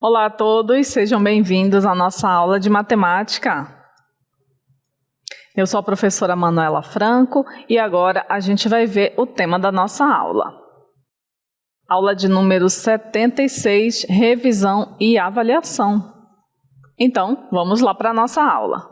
Olá a todos, sejam bem-vindos à nossa aula de matemática. Eu sou a professora Manuela Franco e agora a gente vai ver o tema da nossa aula. Aula de número 76, revisão e avaliação. Então, vamos lá para a nossa aula.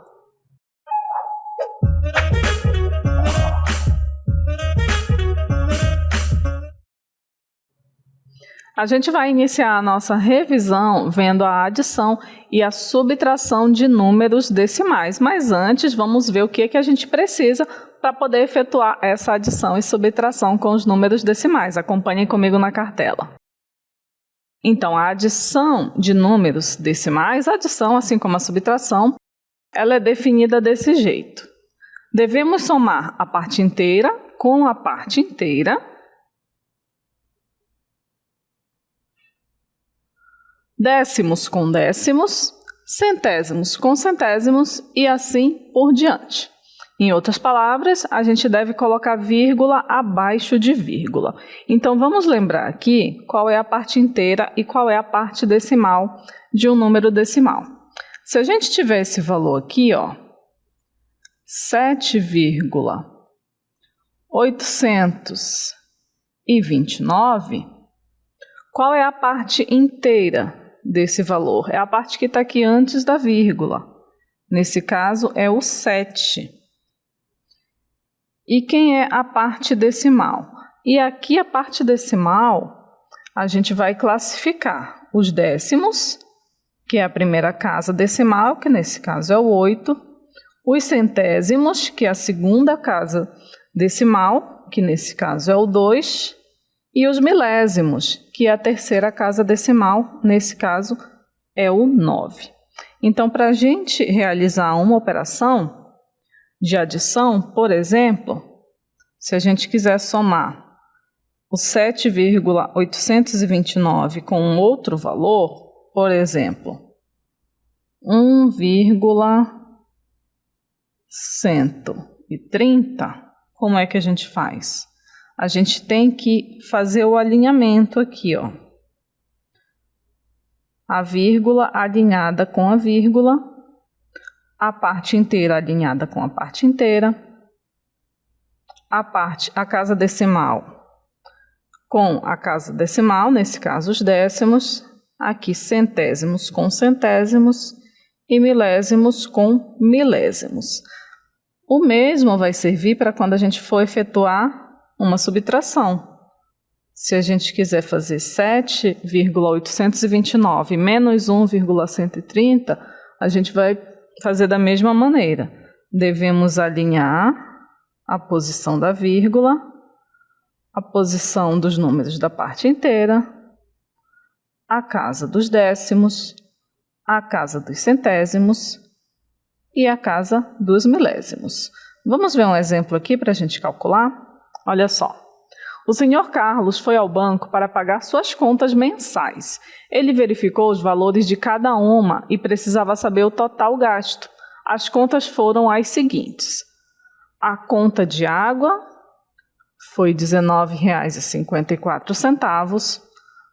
A gente vai iniciar a nossa revisão vendo a adição e a subtração de números decimais, mas antes vamos ver o que a gente precisa para poder efetuar essa adição e subtração com os números decimais. Acompanhem comigo na cartela. Então, a adição de números decimais, a adição, assim como a subtração, ela é definida desse jeito. Devemos somar a parte inteira com a parte inteira, décimos com décimos, centésimos com centésimos e assim por diante. Em outras palavras, a gente deve colocar vírgula abaixo de vírgula. Então, vamos lembrar aqui qual é a parte inteira e qual é a parte decimal de um número decimal. Se a gente tiver esse valor aqui, 7,829, qual é a parte inteira desse valor? É a parte que está aqui antes da vírgula. Nesse caso, é o 7. E quem é a parte decimal? E aqui a parte decimal, a gente vai classificar os décimos, que é a primeira casa decimal, que nesse caso é o 8, os centésimos, que é a segunda casa decimal, que nesse caso é o 2, e os milésimos, que é a terceira casa decimal, nesse caso é o 9. Então, para a gente realizar uma operação de adição, por exemplo, se a gente quiser somar o 7,829 com um outro valor, por exemplo, 1,130, como é que a gente faz? A gente tem que fazer o alinhamento aqui, A vírgula alinhada com a vírgula, a parte inteira alinhada com a parte inteira, a casa decimal com a casa decimal, nesse caso os décimos, aqui centésimos com centésimos e milésimos com milésimos. O mesmo vai servir para quando a gente for efetuar uma subtração. Se a gente quiser fazer 7,829 menos 1,130, a gente vai fazer da mesma maneira. Devemos alinhar a posição da vírgula, a posição dos números da parte inteira, a casa dos décimos, a casa dos centésimos e a casa dos milésimos. Vamos ver um exemplo aqui para a gente calcular? Olha só. O senhor Carlos foi ao banco para pagar suas contas mensais. Ele verificou os valores de cada uma e precisava saber o total gasto. As contas foram as seguintes. A conta de água foi R$ 19,54.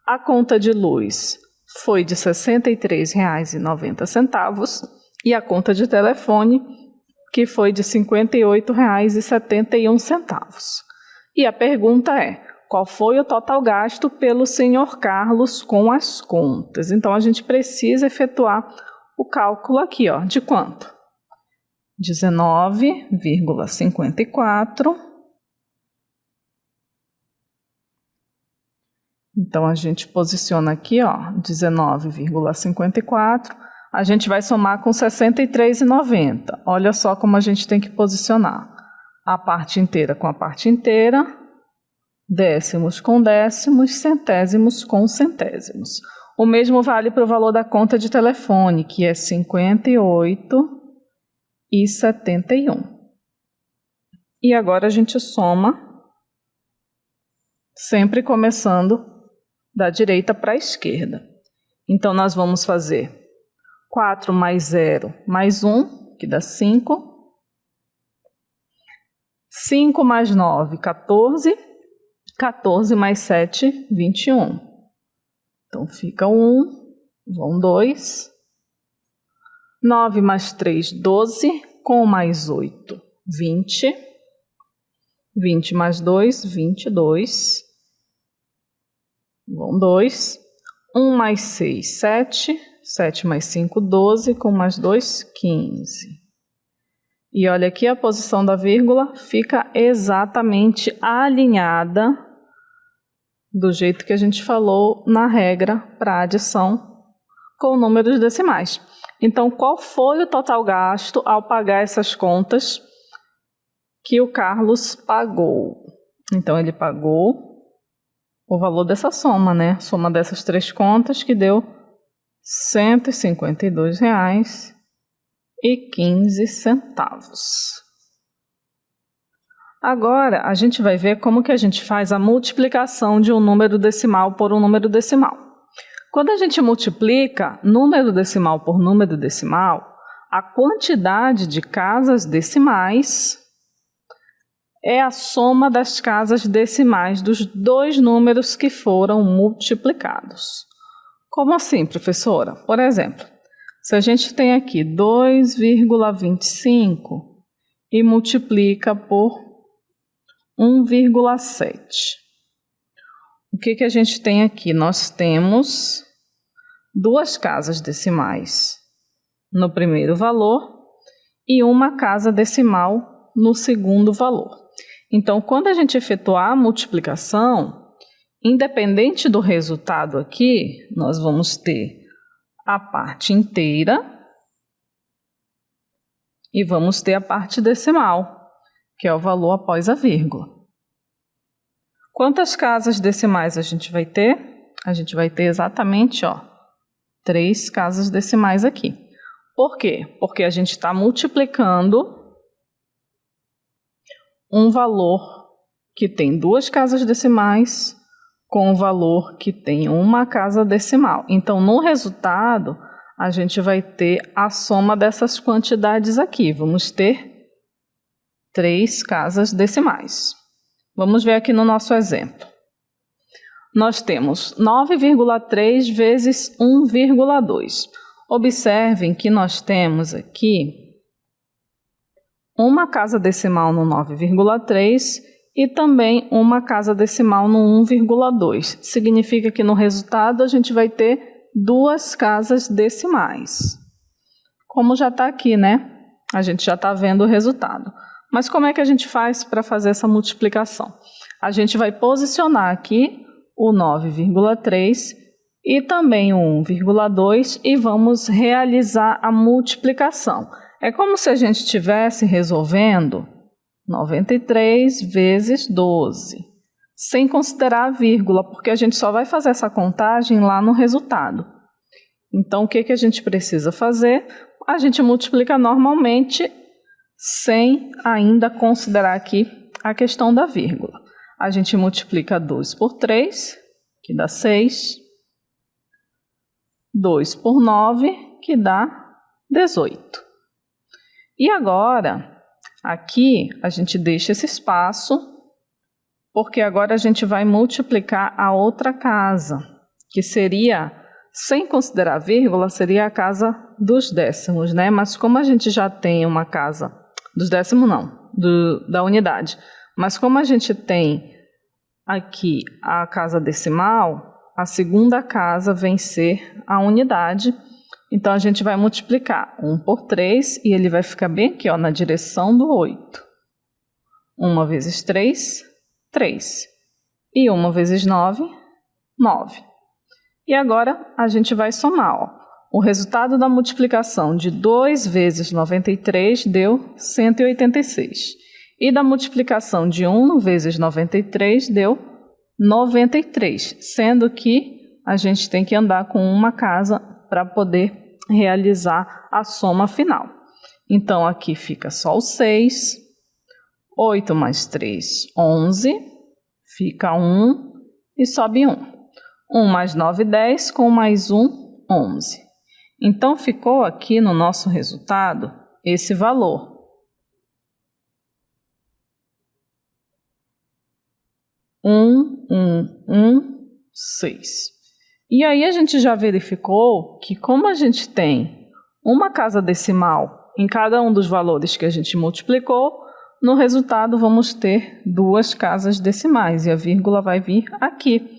A conta de luz foi de R$ 63,90. E a conta de telefone, que foi de R$ 58,71. E a pergunta é, qual foi o total gasto pelo senhor Carlos com as contas? Então, a gente precisa efetuar o cálculo aqui, de quanto? 19,54. Então, a gente posiciona aqui, 19,54. A gente vai somar com 63,90. Olha só como a gente tem que posicionar. A parte inteira com a parte inteira, décimos com décimos, centésimos com centésimos. O mesmo vale para o valor da conta de telefone, que é R$ 58,71. E agora a gente soma, sempre começando da direita para a esquerda. Então, nós vamos fazer 4 mais 0 mais 1, que dá 5. 5 mais 9, 14. 14 mais 7, 21. Então, fica 1 vão 2. 9 mais 3, 12, com mais 8, 20. 20 mais 2, 22. Vão 2. 1 mais 6, 7. 7 mais 5, 12, com mais 2, 15. E olha aqui, a posição da vírgula fica exatamente alinhada do jeito que a gente falou na regra para adição com números decimais. Então, qual foi o total gasto ao pagar essas contas que o Carlos pagou? Então, ele pagou o valor dessa soma, né? Soma dessas três contas, que deu R$ 152,15. Agora, a gente vai ver como que a gente faz a multiplicação de um número decimal por um número decimal. Quando a gente multiplica número decimal por número decimal, a quantidade de casas decimais é a soma das casas decimais dos dois números que foram multiplicados. Como assim, professora? Por exemplo, se a gente tem aqui 2,25 e multiplica por 1,7. O que a gente tem aqui? Nós temos duas casas decimais no primeiro valor e uma casa decimal no segundo valor. Então, quando a gente efetuar a multiplicação, independente do resultado aqui, nós vamos ter a parte inteira e vamos ter a parte decimal, que é o valor após a vírgula. Quantas casas decimais a gente vai ter? A gente vai ter exatamente, 3 casas decimais aqui. Por quê? Porque a gente está multiplicando um valor que tem duas casas decimais com um valor que tem uma casa decimal. Então, no resultado, a gente vai ter a soma dessas quantidades aqui. Vamos ter 3 casas decimais. Vamos ver aqui no nosso exemplo. Nós temos 9,3 vezes 1,2. Observem que nós temos aqui uma casa decimal no 9,3 e também uma casa decimal no 1,2. Significa que no resultado a gente vai ter duas casas decimais. Como já está aqui, né? A gente já está vendo o resultado. Mas como é que a gente faz para fazer essa multiplicação? A gente vai posicionar aqui o 9,3 e também o 1,2 e vamos realizar a multiplicação. É como se a gente estivesse resolvendo 93 vezes 12, sem considerar a vírgula, porque a gente só vai fazer essa contagem lá no resultado. Então, o que a gente precisa fazer? A gente multiplica normalmente, sem ainda considerar aqui a questão da vírgula. A gente multiplica 2 por 3, que dá 6. 2 por 9, que dá 18. E agora, aqui a gente deixa esse espaço, porque agora a gente vai multiplicar a outra casa, que seria, sem considerar a vírgula, seria a casa dos décimos, né? Mas como a gente já tem uma casa, dos décimos não, da unidade, mas como a gente tem aqui a casa decimal, a segunda casa vem ser a unidade. Então, a gente vai multiplicar 1 por 3 e ele vai ficar bem aqui, na direção do 8. 1 vezes 3, 3. E 1 vezes 9, 9. E agora, a gente vai somar. O resultado da multiplicação de 2 vezes 93 deu 186. E da multiplicação de 1 vezes 93 deu 93, sendo que a gente tem que andar com uma casa para poder realizar a soma final. Então, aqui fica só o 6, 8 mais 3, 11, fica 1 e sobe 1. 1 mais 9, 10, com mais 1, 11. Então, ficou aqui no nosso resultado esse valor. 1, 1, 1, 6. E aí a gente já verificou que como a gente tem uma casa decimal em cada um dos valores que a gente multiplicou, no resultado vamos ter 2 casas decimais e a vírgula vai vir aqui.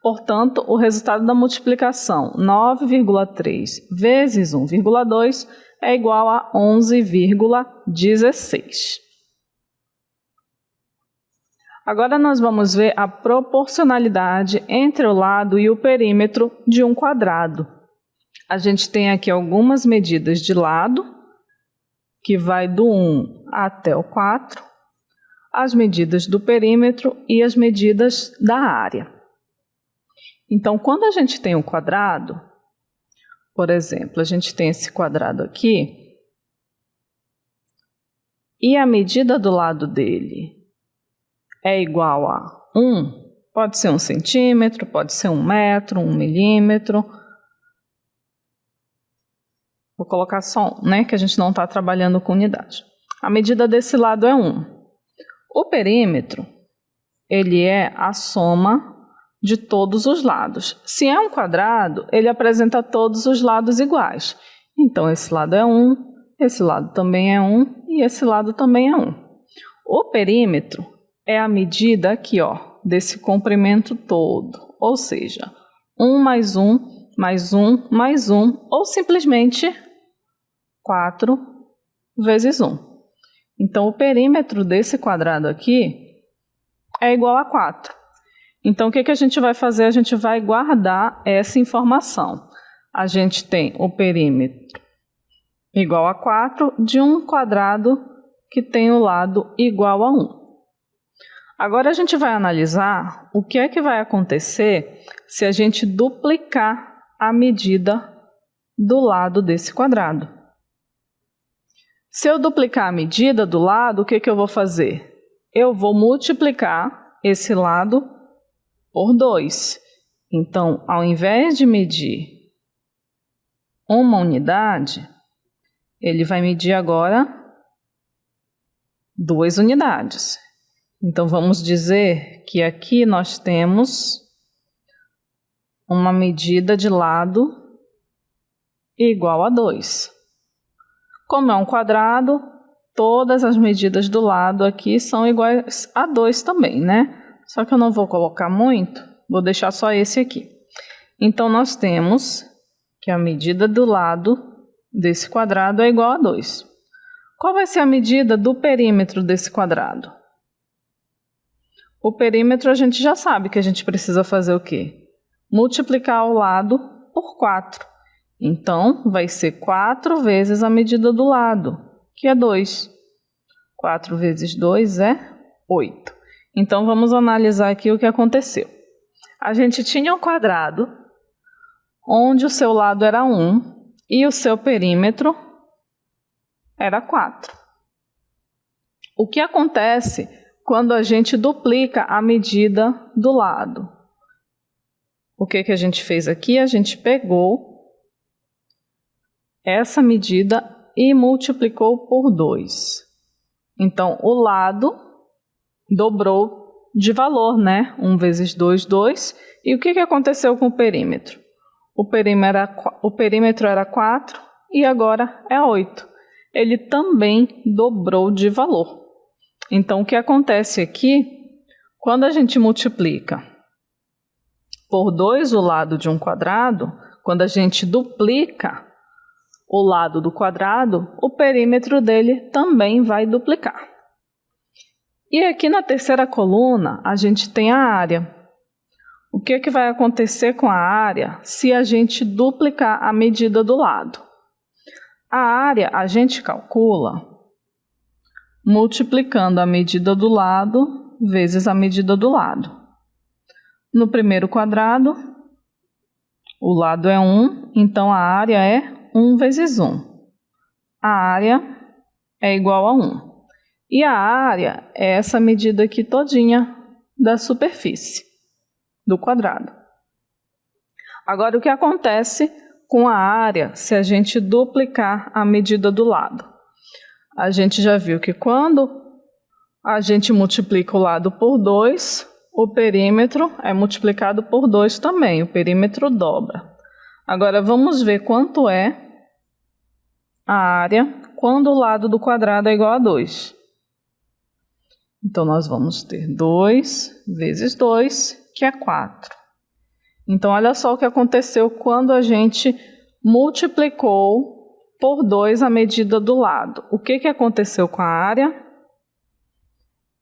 Portanto, o resultado da multiplicação 9,3 vezes 1,2 é igual a 11,16. Agora nós vamos ver a proporcionalidade entre o lado e o perímetro de um quadrado. A gente tem aqui algumas medidas de lado, que vai do 1 até o 4, as medidas do perímetro e as medidas da área. Então, quando a gente tem um quadrado, por exemplo, a gente tem esse quadrado aqui, e a medida do lado dele é igual a 1, pode ser 1 centímetro, pode ser 1 metro, 1 milímetro. Vou colocar só 1, né, que a gente não está trabalhando com unidade. A medida desse lado é 1. O perímetro, ele é a soma de todos os lados. Se é um quadrado, ele apresenta todos os lados iguais. Então, esse lado é 1, esse lado também é 1 e esse lado também é 1. O perímetro é a medida aqui, ó, desse comprimento todo, ou seja, 1 mais 1 mais 1 mais 1, ou simplesmente 4 vezes 1. Então, o perímetro desse quadrado aqui é igual a 4. Então, o que a gente vai fazer? A gente vai guardar essa informação. A gente tem o perímetro igual a 4 de um quadrado que tem o lado igual a 1. Agora a gente vai analisar o que é que vai acontecer se a gente duplicar a medida do lado desse quadrado. Se eu duplicar a medida do lado, o que eu vou fazer? Eu vou multiplicar esse lado por 2. Então, ao invés de medir uma unidade, ele vai medir agora 2 unidades. Então, vamos dizer que aqui nós temos uma medida de lado igual a 2. Como é um quadrado, todas as medidas do lado aqui são iguais a 2 também, né? Só que eu não vou colocar muito, vou deixar só esse aqui. Então, nós temos que a medida do lado desse quadrado é igual a 2. Qual vai ser a medida do perímetro desse quadrado? O perímetro a gente já sabe que a gente precisa fazer o quê? Multiplicar o lado por 4. Então, vai ser 4 vezes a medida do lado, que é 2. 4 vezes 2 é 8. Então, vamos analisar aqui o que aconteceu. A gente tinha um quadrado, onde o seu lado era 1 e o seu perímetro era 4. O que acontece quando a gente duplica a medida do lado? O que a gente fez aqui? A gente pegou essa medida e multiplicou por 2. Então, o lado dobrou de valor, né? 1 vezes 2, 2. E o que aconteceu com o perímetro? O perímetro era 4 e agora é 8. Ele também dobrou de valor. Então, o que acontece aqui, quando a gente multiplica por 2 o lado de um quadrado, quando a gente duplica o lado do quadrado, o perímetro dele também vai duplicar. E aqui na terceira coluna, a gente tem a área. O que vai acontecer com a área se a gente duplicar a medida do lado? A área a gente calcula multiplicando a medida do lado vezes a medida do lado. No primeiro quadrado, o lado é 1, então a área é 1 vezes 1. A área é igual a 1. E a área é essa medida aqui todinha da superfície do quadrado. Agora, o que acontece com a área se a gente duplicar a medida do lado? A gente já viu que quando a gente multiplica o lado por 2, o perímetro é multiplicado por 2 também, o perímetro dobra. Agora, vamos ver quanto é a área quando o lado do quadrado é igual a 2. Então, nós vamos ter 2 vezes 2, que é 4. Então, olha só o que aconteceu quando a gente multiplicou por 2 a medida do lado. O que aconteceu com a área?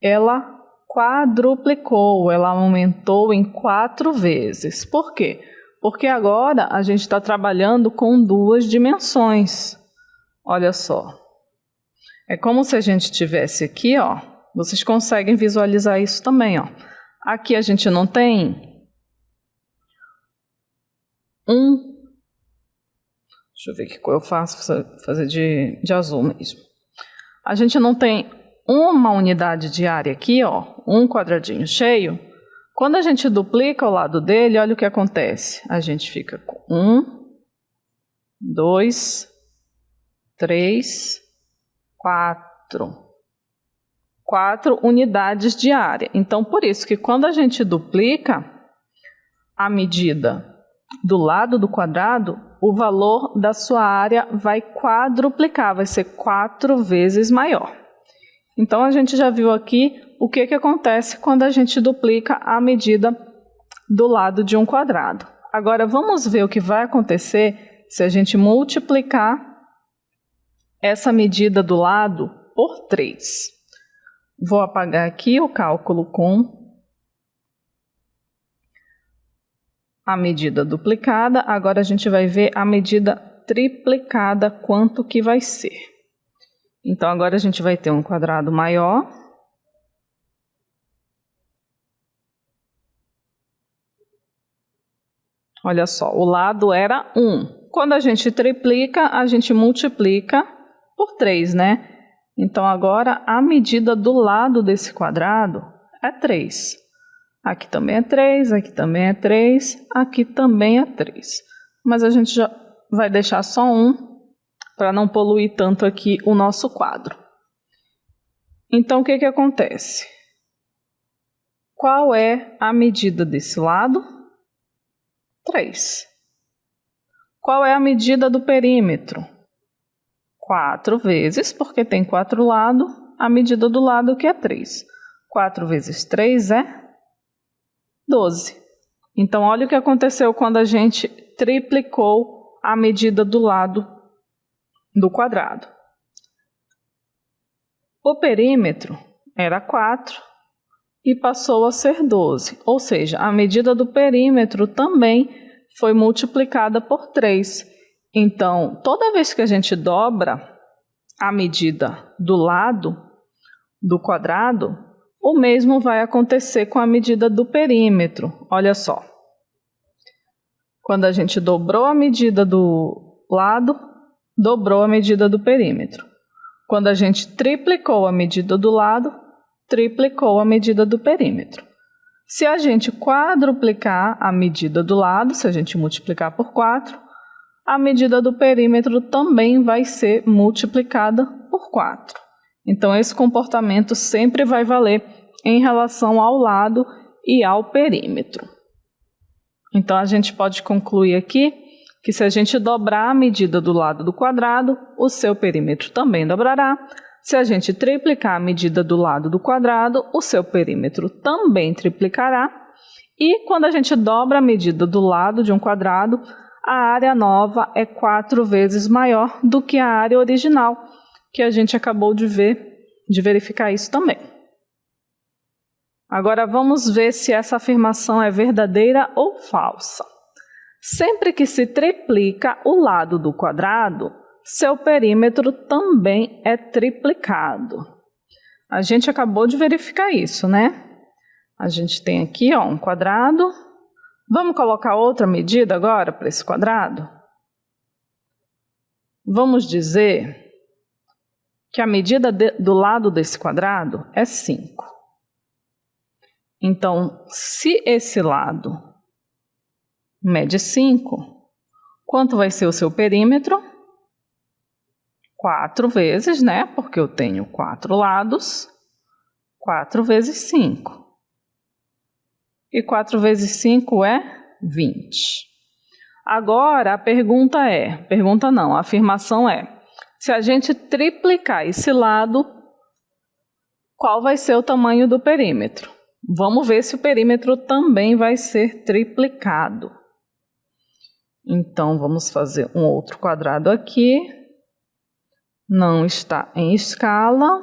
Ela quadruplicou, ela aumentou em 4 vezes. Por quê? Porque agora a gente está trabalhando com 2 dimensões. Olha só. É como se a gente tivesse aqui, ó. Vocês conseguem visualizar isso também, ó. Aqui a gente não tem deixa eu ver que cor eu faço, fazer de azul mesmo. A gente não tem uma unidade de área aqui, ó, um quadradinho cheio. Quando a gente duplica o lado dele, olha o que acontece. A gente fica com 1, 2, 3, 4. 4 unidades de área. Então, por isso que quando a gente duplica a medida do lado do quadrado, o valor da sua área vai quadruplicar, vai ser 4 vezes maior. Então, a gente já viu aqui o que acontece quando a gente duplica a medida do lado de um quadrado. Agora, vamos ver o que vai acontecer se a gente multiplicar essa medida do lado por 3. Vou apagar aqui o cálculo com a medida duplicada. Agora a gente vai ver a medida triplicada, quanto que vai ser. Então, agora a gente vai ter um quadrado maior. Olha só, o lado era 1. Quando a gente triplica, a gente multiplica por 3, né? Então, agora a medida do lado desse quadrado é 3. Aqui também é 3, aqui também é 3, aqui também é 3. Mas a gente já vai deixar só 1, para não poluir tanto aqui o nosso quadro. Então, o que acontece? Qual é a medida desse lado? 3. Qual é a medida do perímetro? 4 vezes, porque tem 4 lados, a medida do lado que é 3. 4 vezes 3 é 12. Então, olha o que aconteceu quando a gente triplicou a medida do lado do quadrado. O perímetro era 4 e passou a ser 12, ou seja, a medida do perímetro também foi multiplicada por 3. Então, toda vez que a gente dobra a medida do lado do quadrado, o mesmo vai acontecer com a medida do perímetro. Olha só. Quando a gente dobrou a medida do lado, dobrou a medida do perímetro. Quando a gente triplicou a medida do lado, triplicou a medida do perímetro. Se a gente quadruplicar a medida do lado, se a gente multiplicar por 4, a medida do perímetro também vai ser multiplicada por 4. Então, esse comportamento sempre vai valer em relação ao lado e ao perímetro. Então, a gente pode concluir aqui que se a gente dobrar a medida do lado do quadrado, o seu perímetro também dobrará. Se a gente triplicar a medida do lado do quadrado, o seu perímetro também triplicará. E quando a gente dobra a medida do lado de um quadrado, a área nova é 4 vezes maior do que a área original, que a gente acabou de verificar isso também. Agora vamos ver se essa afirmação é verdadeira ou falsa. Sempre que se triplica o lado do quadrado, seu perímetro também é triplicado. A gente acabou de verificar isso, né? A gente tem aqui, ó, um quadrado. Vamos colocar outra medida agora para esse quadrado? Vamos dizer que a medida do lado desse quadrado é 5. Então, se esse lado mede 5, quanto vai ser o seu perímetro? 4 vezes, né? Porque eu tenho 4 lados. 4 vezes 5. E 4 vezes 5 é 20. Agora, a afirmação é, se a gente triplicar esse lado, qual vai ser o tamanho do perímetro? Vamos ver se o perímetro também vai ser triplicado. Então, vamos fazer um outro quadrado aqui. Não está em escala.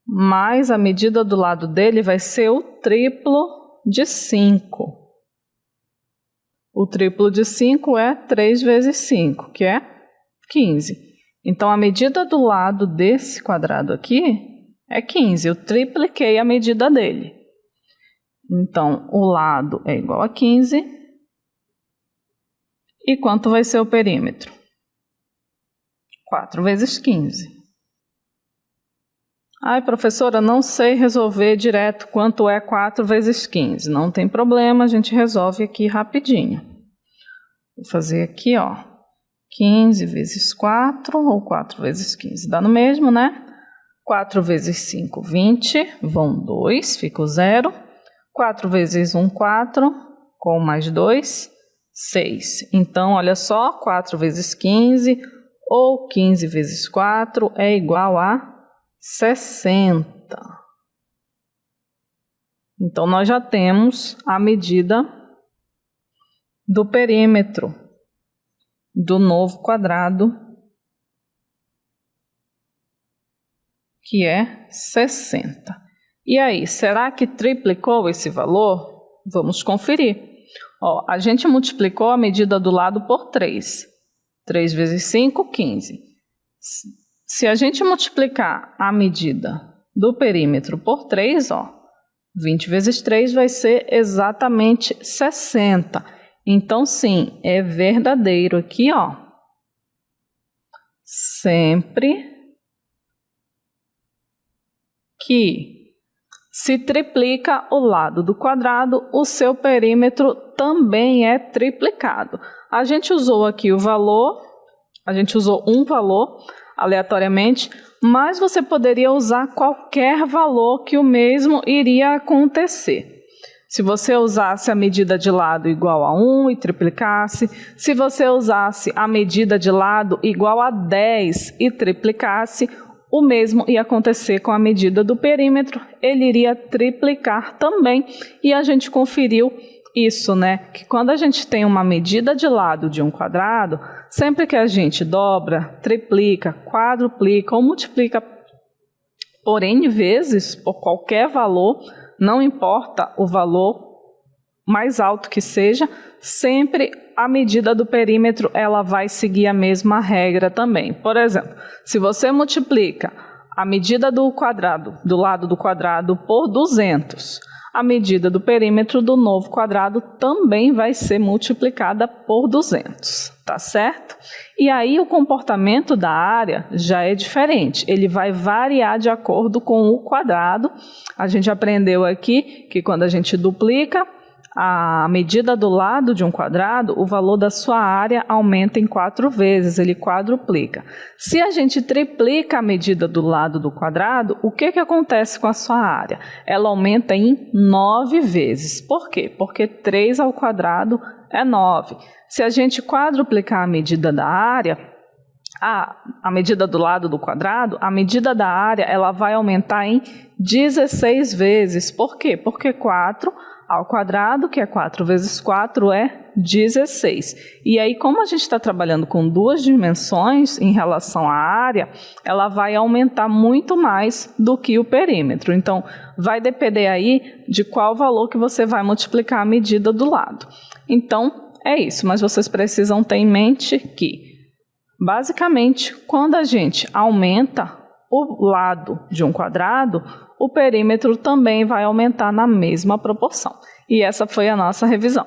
Mas a medida do lado dele vai ser o triplo de 5. O triplo de 5 é 3 vezes 5, que é 15. Então, a medida do lado desse quadrado aqui é 15. Eu tripliquei a medida dele. Então, o lado é igual a 15. E quanto vai ser o perímetro? 4 vezes 15. Ai, professora, não sei resolver direto quanto é 4 vezes 15. Não tem problema, a gente resolve aqui rapidinho. Vou fazer aqui, ó, 15 vezes 4, ou 4 vezes 15. Dá no mesmo, né? 4 vezes 5, 20. Vão 2, fica o 0. 4 vezes 1, 4. Com mais 2, 6. Então, olha só, 4 vezes 15, ou 15 vezes 4, é igual a 60. Então, nós já temos a medida do perímetro do novo quadrado, que é 60. E aí, será que triplicou esse valor? Vamos conferir. Ó, a gente multiplicou a medida do lado por 3. 3 vezes 5, 15. Se a gente multiplicar a medida do perímetro por 3, ó, 20 vezes 3 vai ser exatamente 60. Então, sim, é verdadeiro aqui, ó. Sempre que se triplica o lado do quadrado, o seu perímetro também é triplicado. A gente usou aqui o valor, a gente usou um valor aleatoriamente, mas você poderia usar qualquer valor que o mesmo iria acontecer. Se você usasse a medida de lado igual a 1 e triplicasse, se você usasse a medida de lado igual a 10 e triplicasse, o mesmo ia acontecer com a medida do perímetro, ele iria triplicar também, e a gente conferiu isso, né? Que quando a gente tem uma medida de lado de um quadrado, sempre que a gente dobra, triplica, quadruplica ou multiplica por N vezes, por qualquer valor, não importa o valor mais alto que seja, sempre a medida do perímetro ela vai seguir a mesma regra também. Por exemplo, se você multiplica a medida do quadrado, do lado do quadrado por 200, a medida do perímetro do novo quadrado também vai ser multiplicada por 200, tá certo? E aí o comportamento da área já é diferente, ele vai variar de acordo com o quadrado. A gente aprendeu aqui que quando a gente duplica a medida do lado de um quadrado, o valor da sua área aumenta em 4 vezes, ele quadruplica. Se a gente triplica a medida do lado do quadrado, o que acontece com a sua área? Ela aumenta em 9 vezes. Por quê? Porque 3 ao quadrado é 9. Se a gente quadruplicar a medida da área, a medida do lado do quadrado, a medida da área ela vai aumentar em 16 vezes. Por quê? Porque 4 ao quadrado, que é 4 vezes 4, é 16. E aí, como a gente está trabalhando com duas dimensões em relação à área, ela vai aumentar muito mais do que o perímetro. Então, vai depender aí de qual valor que você vai multiplicar a medida do lado. Então, é isso, mas vocês precisam ter em mente que, basicamente, quando a gente aumenta o lado de um quadrado, o perímetro também vai aumentar na mesma proporção. E essa foi a nossa revisão.